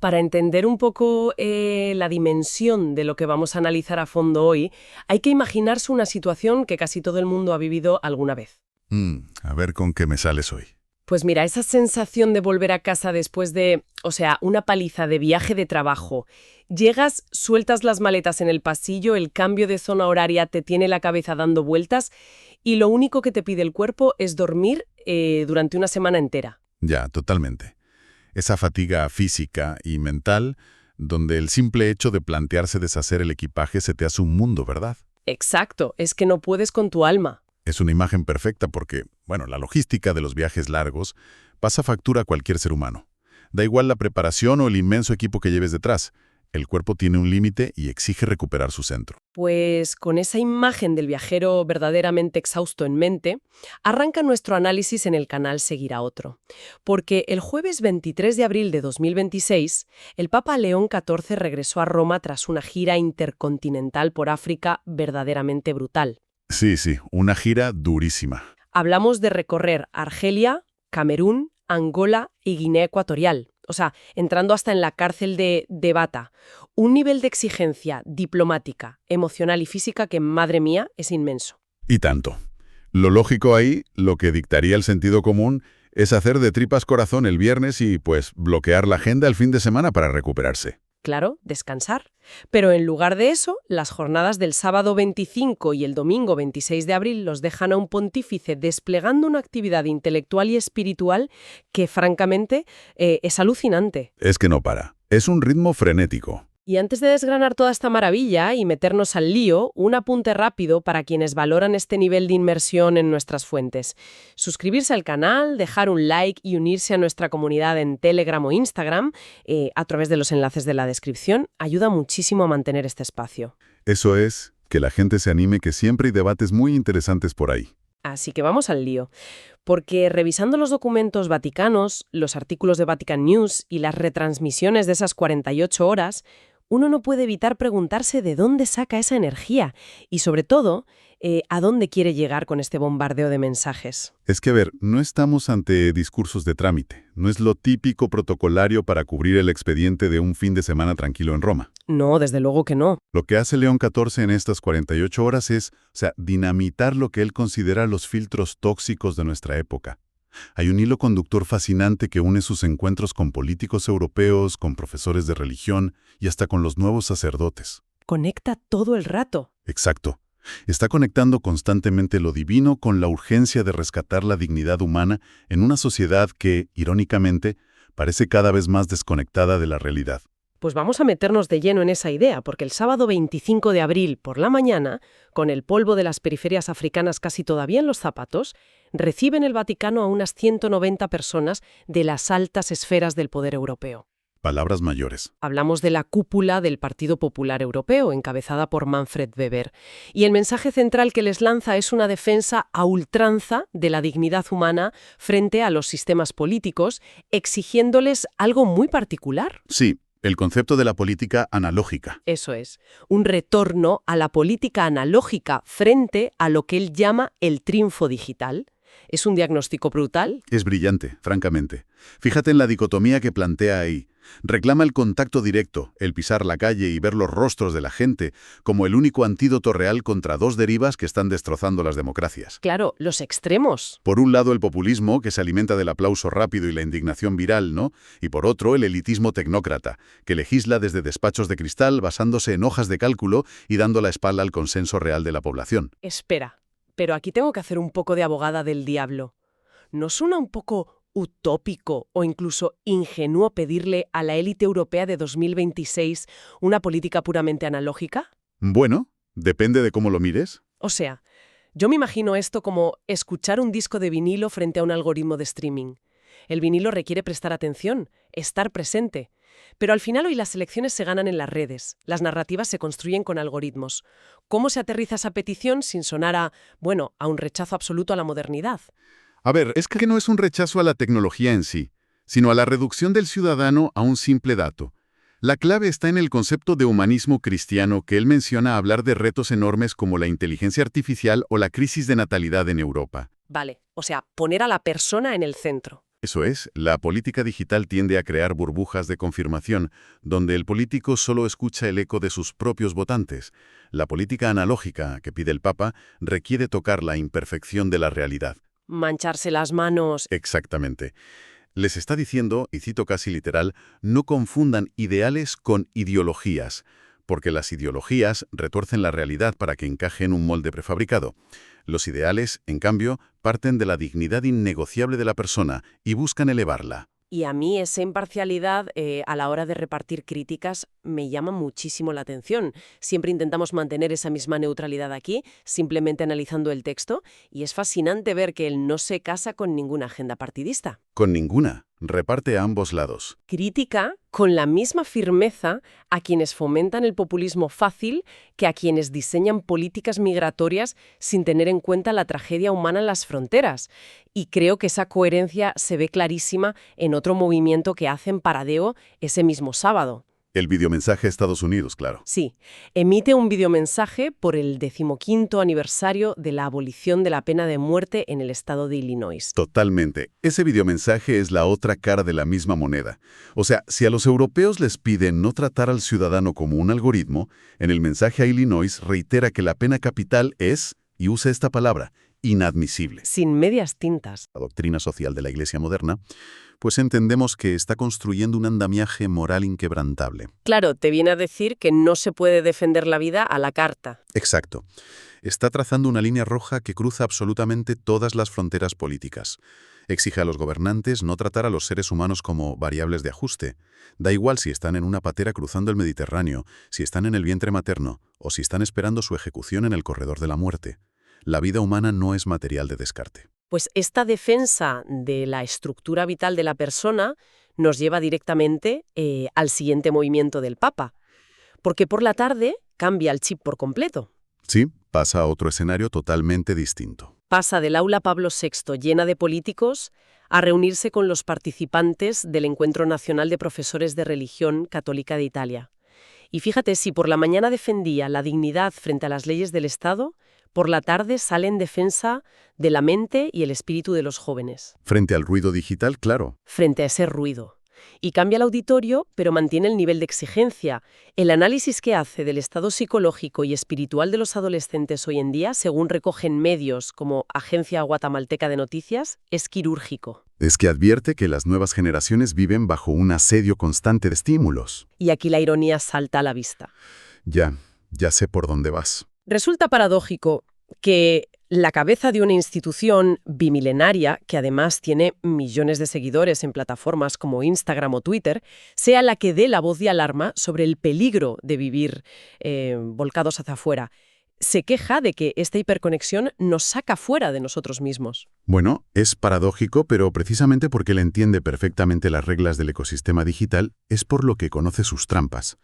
Para entender un poco la dimensión de lo que vamos a analizar a fondo hoy, hay que imaginarse una situación que casi todo el mundo ha vivido alguna vez. A ver con qué me sales hoy. Pues mira, esa sensación de volver a casa después de, una paliza de viaje de trabajo. Llegas, sueltas las maletas en el pasillo, el cambio de zona horaria te tiene la cabeza dando vueltas y lo único que te pide el cuerpo es dormir durante una semana entera. Ya, totalmente. Esa fatiga física y mental, donde el simple hecho de plantearse deshacer el equipaje se te hace un mundo, ¿verdad? Exacto, es que no puedes con tu alma. Es una imagen perfecta porque, la logística de los viajes largos pasa factura a cualquier ser humano. Da igual la preparación o el inmenso equipo que lleves detrás. El cuerpo tiene un límite y exige recuperar su centro. Pues con esa imagen del viajero verdaderamente exhausto en mente, arranca nuestro análisis en el canal Seguirá Otro. Porque el jueves 23 de abril de 2026, el Papa León XIV regresó a Roma tras una gira intercontinental por África verdaderamente brutal. Sí, una gira durísima. Hablamos de recorrer Argelia, Camerún, Angola y Guinea Ecuatorial. Entrando hasta en la cárcel de Bata. Un nivel de exigencia diplomática, emocional y física que, madre mía, es inmenso. Y tanto. Lo lógico ahí, lo que dictaría el sentido común, es hacer de tripas corazón el viernes y, bloquear la agenda el fin de semana para recuperarse. Claro, descansar. Pero en lugar de eso, las jornadas del sábado 25 y el domingo 26 de abril los dejan a un pontífice desplegando una actividad intelectual y espiritual que, francamente, es alucinante. Es que no para. Es un ritmo frenético. Y antes de desgranar toda esta maravilla y meternos al lío, un apunte rápido para quienes valoran este nivel de inmersión en nuestras fuentes. Suscribirse al canal, dejar un like y unirse a nuestra comunidad en Telegram o Instagram, a través de los enlaces de la descripción, ayuda muchísimo a mantener este espacio. Eso es, que la gente se anime, que siempre hay debates muy interesantes por ahí. Así que vamos al lío. Porque revisando los documentos vaticanos, los artículos de Vatican News y las retransmisiones de esas 48 horas, uno no puede evitar preguntarse de dónde saca esa energía y, sobre todo, a dónde quiere llegar con este bombardeo de mensajes. Es que, no estamos ante discursos de trámite. No es lo típico protocolario para cubrir el expediente de un fin de semana tranquilo en Roma. No, desde luego que no. Lo que hace León XIV en estas 48 horas es, dinamitar lo que él considera los filtros tóxicos de nuestra época. Hay un hilo conductor fascinante que une sus encuentros con políticos europeos, con profesores de religión y hasta con los nuevos sacerdotes. Conecta todo el rato. Exacto. Está conectando constantemente lo divino con la urgencia de rescatar la dignidad humana en una sociedad que, irónicamente, parece cada vez más desconectada de la realidad. Pues vamos a meternos de lleno en esa idea, porque el sábado 25 de abril por la mañana, con el polvo de las periferias africanas casi todavía en los zapatos, recibe en el Vaticano a unas 190 personas de las altas esferas del poder europeo. Palabras mayores. Hablamos de la cúpula del Partido Popular Europeo, encabezada por Manfred Weber. Y el mensaje central que les lanza es una defensa a ultranza de la dignidad humana frente a los sistemas políticos, exigiéndoles algo muy particular. Sí, el concepto de la política analógica. Eso es, un retorno a la política analógica frente a lo que él llama el triunfo digital. ¿Es un diagnóstico brutal? Es brillante, francamente. Fíjate en la dicotomía que plantea ahí. Reclama el contacto directo, el pisar la calle y ver los rostros de la gente, como el único antídoto real contra dos derivas que están destrozando las democracias. Claro, los extremos. Por un lado el populismo, que se alimenta del aplauso rápido y la indignación viral, ¿no? Y por otro el elitismo tecnócrata, que legisla desde despachos de cristal basándose en hojas de cálculo y dando la espalda al consenso real de la población. Espera, pero aquí tengo que hacer un poco de abogada del diablo. ¿No suena un poco utópico o incluso ingenuo pedirle a la élite europea de 2026 una política puramente analógica? Bueno, depende de cómo lo mires. Yo me imagino esto como escuchar un disco de vinilo frente a un algoritmo de streaming. El vinilo requiere prestar atención, estar presente. Pero al final hoy las elecciones se ganan en las redes, las narrativas se construyen con algoritmos. ¿Cómo se aterriza esa petición sin sonar a un rechazo absoluto a la modernidad? Es que no es un rechazo a la tecnología en sí, sino a la reducción del ciudadano a un simple dato. La clave está en el concepto de humanismo cristiano que él menciona a hablar de retos enormes como la inteligencia artificial o la crisis de natalidad en Europa. Vale, poner a la persona en el centro. Eso es, la política digital tiende a crear burbujas de confirmación, donde el político solo escucha el eco de sus propios votantes. La política analógica que pide el Papa requiere tocar la imperfección de la realidad. Mancharse las manos. Exactamente. Les está diciendo, y cito casi literal, no confundan ideales con ideologías, porque las ideologías retuercen la realidad para que encaje en un molde prefabricado. Los ideales, en cambio, parten de la dignidad innegociable de la persona y buscan elevarla. Y a mí esa imparcialidad a la hora de repartir críticas me llama muchísimo la atención. Siempre intentamos mantener esa misma neutralidad aquí, simplemente analizando el texto, y es fascinante ver que él no se casa con ninguna agenda partidista. Con ninguna. Reparte a ambos lados. Critica con la misma firmeza a quienes fomentan el populismo fácil que a quienes diseñan políticas migratorias sin tener en cuenta la tragedia humana en las fronteras. Y creo que esa coherencia se ve clarísima en otro movimiento que hacen Paradeo ese mismo sábado. El videomensaje a Estados Unidos, claro. Sí, emite un videomensaje por el 15º aniversario de la abolición de la pena de muerte en el estado de Illinois. Totalmente. Ese videomensaje es la otra cara de la misma moneda. O sea, si a los europeos les piden no tratar al ciudadano como un algoritmo, en el mensaje a Illinois reitera que la pena capital es, y usa esta palabra, inadmisible. Sin medias tintas. La doctrina social de la Iglesia moderna, pues entendemos que está construyendo un andamiaje moral inquebrantable. Claro, te viene a decir que no se puede defender la vida a la carta. Exacto. Está trazando una línea roja que cruza absolutamente todas las fronteras políticas. Exige a los gobernantes no tratar a los seres humanos como variables de ajuste. Da igual si están en una patera cruzando el Mediterráneo, si están en el vientre materno o si están esperando su ejecución en el corredor de la muerte. La vida humana no es material de descarte. Pues esta defensa de la estructura vital de la persona nos lleva directamente al siguiente movimiento del Papa, porque por la tarde cambia el chip por completo. Sí, pasa a otro escenario totalmente distinto. Pasa del aula Pablo VI llena de políticos a reunirse con los participantes del Encuentro Nacional de Profesores de Religión Católica de Italia. Y fíjate, si por la mañana defendía la dignidad frente a las leyes del Estado, por la tarde sale en defensa de la mente y el espíritu de los jóvenes. Frente al ruido digital, claro. Frente a ese ruido. Y cambia el auditorio, pero mantiene el nivel de exigencia. El análisis que hace del estado psicológico y espiritual de los adolescentes hoy en día, según recogen medios como Agencia Guatemalteca de Noticias, es quirúrgico. Es que advierte que las nuevas generaciones viven bajo un asedio constante de estímulos. Y aquí la ironía salta a la vista. Ya sé por dónde vas. Resulta paradójico que la cabeza de una institución bimilenaria, que además tiene millones de seguidores en plataformas como Instagram o Twitter, sea la que dé la voz de alarma sobre el peligro de vivir volcados hacia afuera. Se queja de que esta hiperconexión nos saca fuera de nosotros mismos. Bueno, es paradójico, pero precisamente porque él entiende perfectamente las reglas del ecosistema digital, es por lo que conoce sus trampas.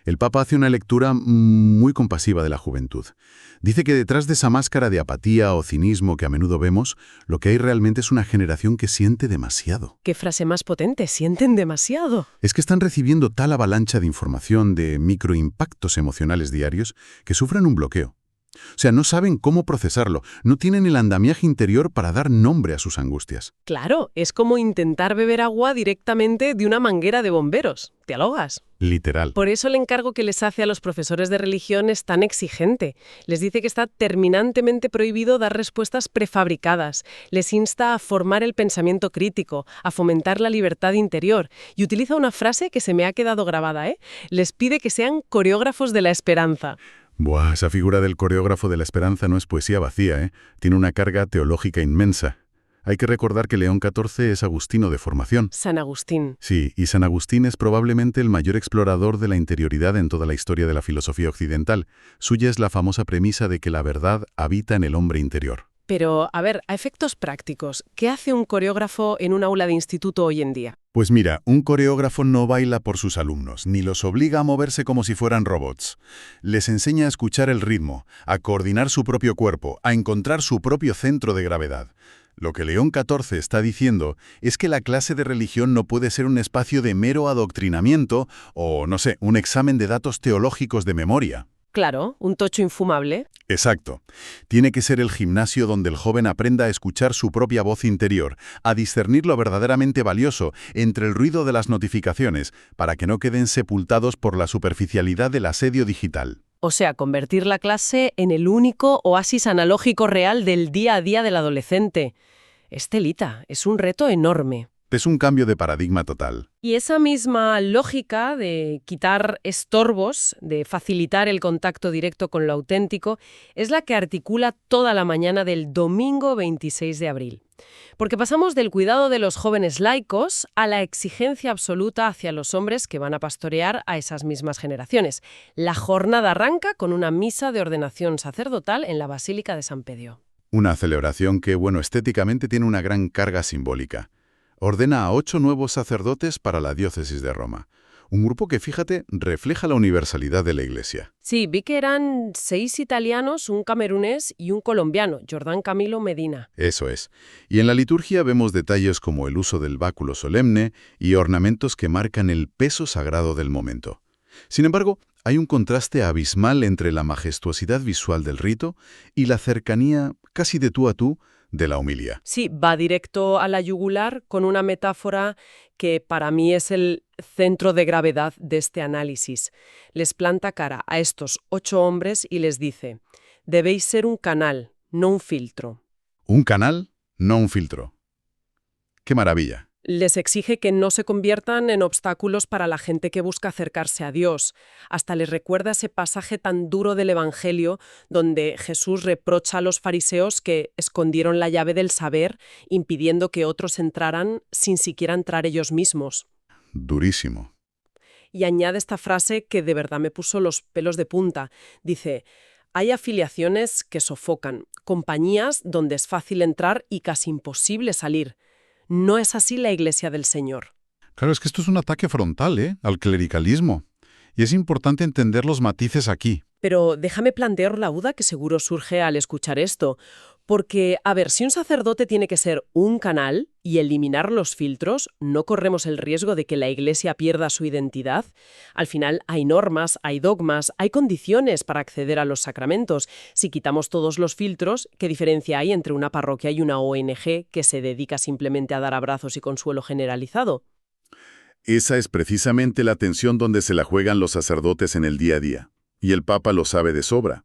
El Papa hace una lectura muy compasiva de la juventud. Dice que detrás de esa máscara de apatía o cinismo que a menudo vemos, lo que hay realmente es una generación que siente demasiado. ¿Qué frase más potente? Sienten demasiado. Es que están recibiendo tal avalancha de información, de microimpactos emocionales diarios, que sufren un bloqueo. O sea, no saben cómo procesarlo, no tienen el andamiaje interior para dar nombre a sus angustias. Claro, es como intentar beber agua directamente de una manguera de bomberos. Te ahogas. Literal. Por eso el encargo que les hace a los profesores de religión es tan exigente. Les dice que está terminantemente prohibido dar respuestas prefabricadas. Les insta a formar el pensamiento crítico, a fomentar la libertad interior. Y utiliza una frase que se me ha quedado grabada, ¿eh? Les pide que sean coreógrafos de la esperanza. Buah, esa figura del coreógrafo de la esperanza no es poesía vacía, ¿eh? Tiene una carga teológica inmensa. Hay que recordar que León XIV es agustino de formación. San Agustín. Sí, y San Agustín es probablemente el mayor explorador de la interioridad en toda la historia de la filosofía occidental. Suya es la famosa premisa de que la verdad habita en el hombre interior. Pero, a ver, a efectos prácticos, ¿qué hace un coreógrafo en un aula de instituto hoy en día? Pues mira, un coreógrafo no baila por sus alumnos, ni los obliga a moverse como si fueran robots. Les enseña a escuchar el ritmo, a coordinar su propio cuerpo, a encontrar su propio centro de gravedad. Lo que León XIV está diciendo es que la clase de religión no puede ser un espacio de mero adoctrinamiento o, no sé, un examen de datos teológicos de memoria. Claro, un tocho infumable. Exacto. Tiene que ser el gimnasio donde el joven aprenda a escuchar su propia voz interior, a discernir lo verdaderamente valioso entre el ruido de las notificaciones, para que no queden sepultados por la superficialidad del asedio digital. O sea, convertir la clase en el único oasis analógico real del día a día del adolescente. Es telita, es un reto enorme. Es un cambio de paradigma total. Y esa misma lógica de quitar estorbos, de facilitar el contacto directo con lo auténtico, es la que articula toda la mañana del domingo 26 de abril. Porque pasamos del cuidado de los jóvenes laicos a la exigencia absoluta hacia los hombres que van a pastorear a esas mismas generaciones. La jornada arranca con una misa de ordenación sacerdotal en la Basílica de San Pedro. Una celebración que, bueno, estéticamente tiene una gran carga simbólica. Ordena a 8 nuevos sacerdotes para la diócesis de Roma. Un grupo que, fíjate, refleja la universalidad de la Iglesia. Sí, vi que eran 6 italianos, un camerunés y un colombiano, Jordán Camilo Medina. Eso es. Y en la liturgia vemos detalles como el uso del báculo solemne y ornamentos que marcan el peso sagrado del momento. Sin embargo, hay un contraste abismal entre la majestuosidad visual del rito y la cercanía, casi de tú a tú, de la homilia. Sí, va directo a la yugular con una metáfora que para mí es el centro de gravedad de este análisis. Les planta cara a estos 8 hombres y les dice: debéis ser un canal, no un filtro. Un canal, no un filtro. ¡Qué maravilla! Les exige que no se conviertan en obstáculos para la gente que busca acercarse a Dios. Hasta les recuerda ese pasaje tan duro del Evangelio donde Jesús reprocha a los fariseos que escondieron la llave del saber, impidiendo que otros entraran sin siquiera entrar ellos mismos. Durísimo. Y añade esta frase que de verdad me puso los pelos de punta. Dice: hay afiliaciones que sofocan, compañías donde es fácil entrar y casi imposible salir. No es así la Iglesia del Señor. Claro, es que esto es un ataque frontal, al clericalismo. Y es importante entender los matices aquí. Pero déjame plantear la duda que seguro surge al escuchar esto. Porque, a ver, si un sacerdote tiene que ser un canal y eliminar los filtros, ¿no corremos el riesgo de que la Iglesia pierda su identidad? Al final hay normas, hay dogmas, hay condiciones para acceder a los sacramentos. Si quitamos todos los filtros, ¿qué diferencia hay entre una parroquia y una ONG que se dedica simplemente a dar abrazos y consuelo generalizado? Esa es precisamente la tensión donde se la juegan los sacerdotes en el día a día. Y el Papa lo sabe de sobra.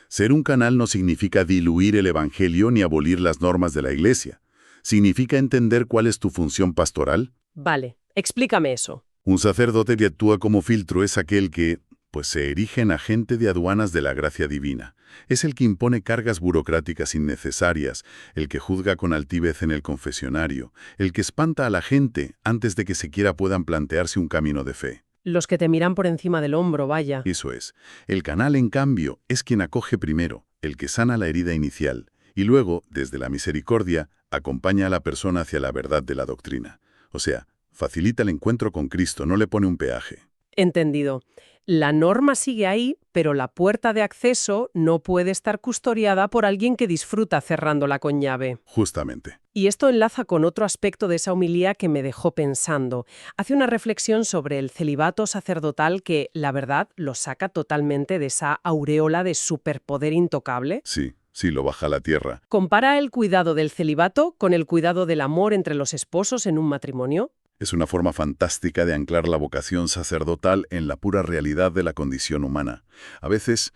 Ser un canal no significa diluir el Evangelio ni abolir las normas de la Iglesia. Significa entender cuál es tu función pastoral. Vale, explícame eso. Un sacerdote que actúa como filtro es aquel que, pues, se erige en agente de aduanas de la gracia divina. Es el que impone cargas burocráticas innecesarias, el que juzga con altivez en el confesionario, el que espanta a la gente antes de que siquiera puedan plantearse un camino de fe. Los que te miran por encima del hombro, vaya. Eso es. El canal, en cambio, es quien acoge primero, el que sana la herida inicial, y luego, desde la misericordia, acompaña a la persona hacia la verdad de la doctrina. O sea, facilita el encuentro con Cristo, no le pone un peaje. Entendido. La norma sigue ahí, pero la puerta de acceso no puede estar custodiada por alguien que disfruta cerrándola con llave. Justamente. Y esto enlaza con otro aspecto de esa homilía que me dejó pensando. Hace una reflexión sobre el celibato sacerdotal que, la verdad, lo saca totalmente de esa aureola de superpoder intocable. Sí, lo baja a la tierra. Compara el cuidado del celibato con el cuidado del amor entre los esposos en un matrimonio. Es una forma fantástica de anclar la vocación sacerdotal en la pura realidad de la condición humana. A veces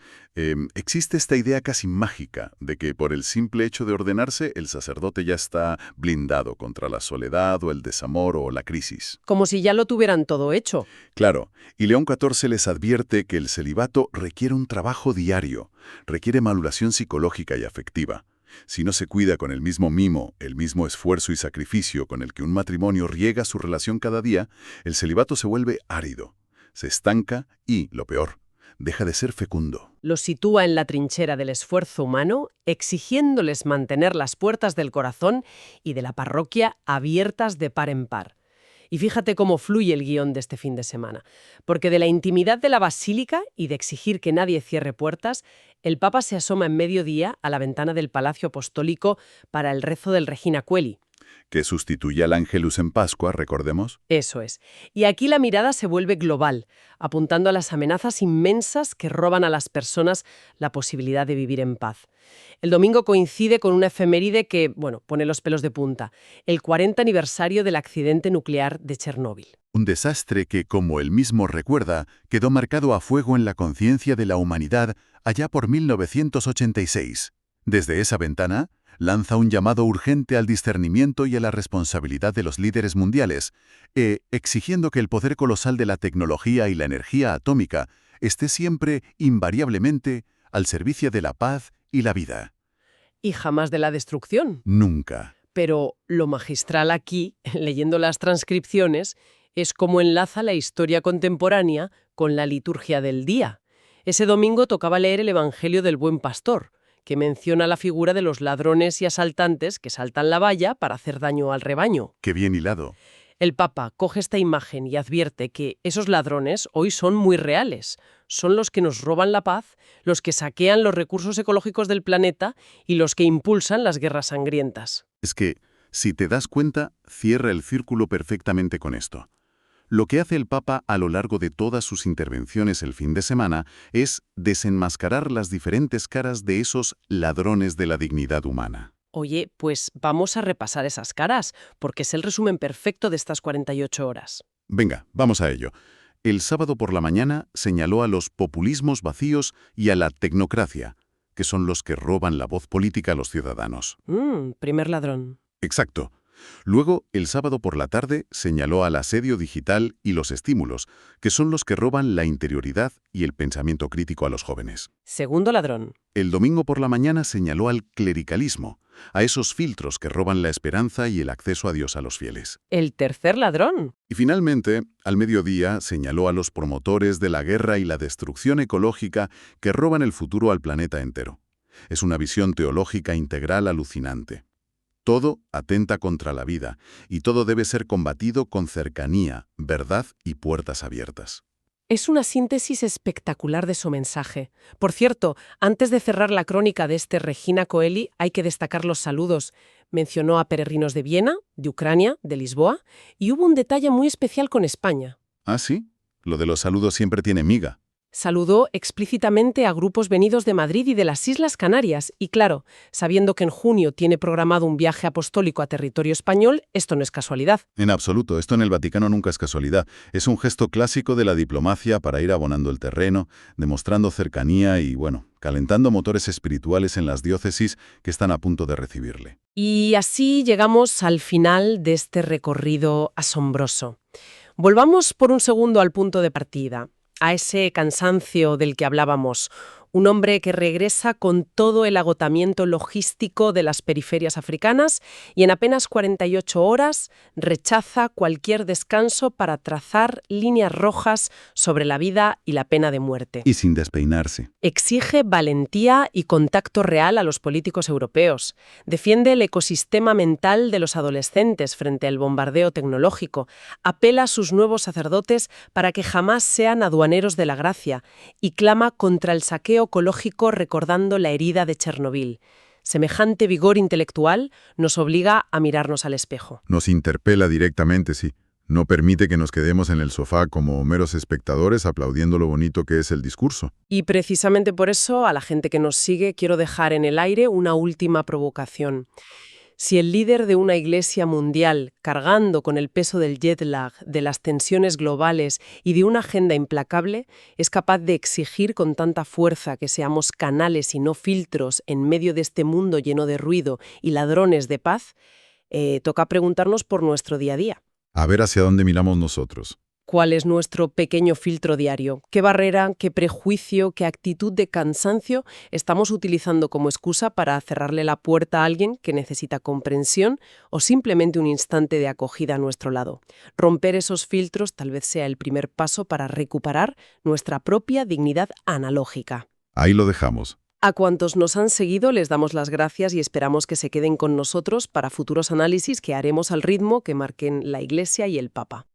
existe esta idea casi mágica de que por el simple hecho de ordenarse, el sacerdote ya está blindado contra la soledad o el desamor o la crisis. Como si ya lo tuvieran todo hecho. Claro, y León XIV les advierte que el celibato requiere un trabajo diario, requiere maduración psicológica y afectiva. Si no se cuida con el mismo mimo, el mismo esfuerzo y sacrificio con el que un matrimonio riega su relación cada día, el celibato se vuelve árido, se estanca y, lo peor, deja de ser fecundo. Los sitúa en la trinchera del esfuerzo humano, exigiéndoles mantener las puertas del corazón y de la parroquia abiertas de par en par. Y fíjate cómo fluye el guión de este fin de semana. Porque de la intimidad de la basílica y de exigir que nadie cierre puertas, el Papa se asoma en mediodía a la ventana del Palacio Apostólico para el rezo del Regina Coeli. que sustituye al Ángelus en Pascua, recordemos. Eso es. Y aquí la mirada se vuelve global, apuntando a las amenazas inmensas que roban a las personas la posibilidad de vivir en paz. El domingo coincide con una efeméride que, bueno, pone los pelos de punta, el 40 aniversario del accidente nuclear de Chernóbil. Un desastre que, como él mismo recuerda, quedó marcado a fuego en la conciencia de la humanidad allá por 1986. Desde esa ventana, lanza un llamado urgente al discernimiento y a la responsabilidad de los líderes mundiales, exigiendo que el poder colosal de la tecnología y la energía atómica esté siempre, invariablemente, al servicio de la paz y la vida. Y jamás de la destrucción. Nunca. Pero lo magistral aquí, leyendo las transcripciones, es cómo enlaza la historia contemporánea con la liturgia del día. Ese domingo tocaba leer el Evangelio del Buen Pastor, que menciona la figura de los ladrones y asaltantes que saltan la valla para hacer daño al rebaño. ¡Qué bien hilado! El Papa coge esta imagen y advierte que esos ladrones hoy son muy reales. Son los que nos roban la paz, los que saquean los recursos ecológicos del planeta y los que impulsan las guerras sangrientas. Es que, si te das cuenta, cierra el círculo perfectamente con esto. Lo que hace el Papa a lo largo de todas sus intervenciones el fin de semana es desenmascarar las diferentes caras de esos ladrones de la dignidad humana. Oye, pues vamos a repasar esas caras, porque es el resumen perfecto de estas 48 horas. Venga, vamos a ello. El sábado por la mañana señaló a los populismos vacíos y a la tecnocracia, que son los que roban la voz política a los ciudadanos. Primer ladrón. Exacto. Luego, el sábado por la tarde, señaló al asedio digital y los estímulos, que son los que roban la interioridad y el pensamiento crítico a los jóvenes. Segundo ladrón. El domingo por la mañana señaló al clericalismo, a esos filtros que roban la esperanza y el acceso a Dios a los fieles. El tercer ladrón. Y finalmente, al mediodía, señaló a los promotores de la guerra y la destrucción ecológica que roban el futuro al planeta entero. Es una visión teológica integral alucinante. Todo atenta contra la vida, y todo debe ser combatido con cercanía, verdad y puertas abiertas. Es una síntesis espectacular de su mensaje. Por cierto, antes de cerrar la crónica de este Regina Coeli, hay que destacar los saludos. Mencionó a peregrinos de Viena, de Ucrania, de Lisboa, y hubo un detalle muy especial con España. ¿Ah, sí? Lo de los saludos siempre tiene miga. Saludó explícitamente a grupos venidos de Madrid y de las Islas Canarias, y claro, sabiendo que en junio tiene programado un viaje apostólico a territorio español, esto no es casualidad. En absoluto, esto en el Vaticano nunca es casualidad. Es un gesto clásico de la diplomacia para ir abonando el terreno, demostrando cercanía y, calentando motores espirituales en las diócesis que están a punto de recibirle. Y así llegamos al final de este recorrido asombroso. Volvamos por un segundo al punto de partida, a ese cansancio del que hablábamos. Un hombre que regresa con todo el agotamiento logístico de las periferias africanas y en apenas 48 horas rechaza cualquier descanso para trazar líneas rojas sobre la vida y la pena de muerte. Y sin despeinarse. Exige valentía y contacto real a los políticos europeos. Defiende el ecosistema mental de los adolescentes frente al bombardeo tecnológico. Apela a sus nuevos sacerdotes para que jamás sean aduaneros de la gracia y clama contra el saqueo ecológico recordando la herida de Chernóbil. Semejante vigor intelectual nos obliga a mirarnos al espejo. Nos interpela directamente, sí. No permite que nos quedemos en el sofá como meros espectadores aplaudiendo lo bonito que es el discurso. Y precisamente por eso, a la gente que nos sigue, quiero dejar en el aire una última provocación. Si el líder de una iglesia mundial, cargando con el peso del jet lag, de las tensiones globales y de una agenda implacable, es capaz de exigir con tanta fuerza que seamos canales y no filtros en medio de este mundo lleno de ruido y ladrones de paz, toca preguntarnos por nuestro día a día. A ver hacia dónde miramos nosotros. ¿Cuál es nuestro pequeño filtro diario? ¿Qué barrera, qué prejuicio, qué actitud de cansancio estamos utilizando como excusa para cerrarle la puerta a alguien que necesita comprensión o simplemente un instante de acogida a nuestro lado? Romper esos filtros tal vez sea el primer paso para recuperar nuestra propia dignidad analógica. Ahí lo dejamos. A cuantos nos han seguido les damos las gracias y esperamos que se queden con nosotros para futuros análisis que haremos al ritmo que marquen la Iglesia y el Papa.